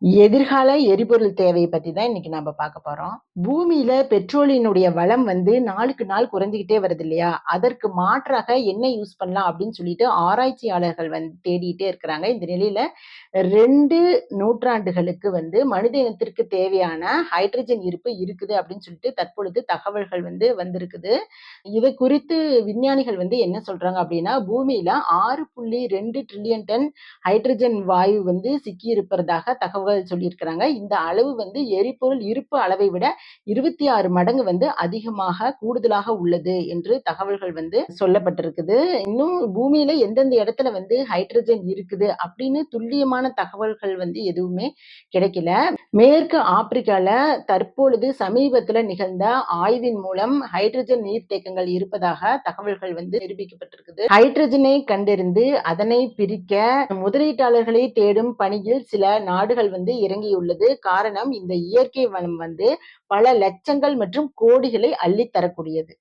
எதிர்கால எரிபொருள் தேவைய பத்தி தான் இன்னைக்கு நாம பார்க்க போறோம். பூமியில பெட்ரோலினுடைய வளம் நாளுக்கு நாள் குறைஞ்சுகிட்டே வருது இல்லையா? அதற்கு மாற்றாக என்ன யூஸ் பண்ணலாம் அப்படின்னு சொல்லிட்டு ஆராய்ச்சியாளர்கள் தேடிட்டே இருக்கிறாங்க. இந்த நிலையில 2 நூற்றாண்டுகளுக்கு மனித இனத்திற்கு தேவையான ஹைட்ரஜன் இருப்பு இருக்குது அப்படின்னு சொல்லிட்டு தற்பொழுது தகவல்கள் வந்திருக்குது. இதை குறித்து விஞ்ஞானிகள் என்ன சொல்றாங்க அப்படின்னா, பூமியில 6.2 ட்ரில்லியன் டன் ஹைட்ரஜன் வாயு சிக்கி இருப்பதாக தகவல் சொல்லியிருக்கிறாங்க. இந்த அளவு எரிபொருள் இருப்பு அளவை விட 26 மடங்கு அதிகமாக கூடுதலாக உள்ளது என்று தகவல்கள் சொல்லப்பட்டிருக்குது. இன்னும் பூமியில எந்தெந்த இடத்துல ஹைட்ரஜன் இருக்குது அப்படின்னு துல்லியமான தகவல்கள் எதுவுமே கிடைக்கல. மேற்கு ஆப்பிரிக்கால தற்பொழுது சமீபத்துல நிகழ்ந்த ஆய்வின் மூலம் ஹைட்ரஜன் நீர்த்தேக்கங்கள் இருப்பதாக தகவல்கள் நிரூபிக்கப்பட்டிருக்குது. ஹைட்ரஜனை கண்டறிந்து அதனை பிரிக்க முதலீட்டாளர்களை தேடும் பணியில் சில நாடுகள் இறங்கியுள்ளது. காரணம், இந்த இயற்கை வளம் பல லட்சங்கள் மற்றும் கோடிகளை அள்ளித் தரக்கூடியது.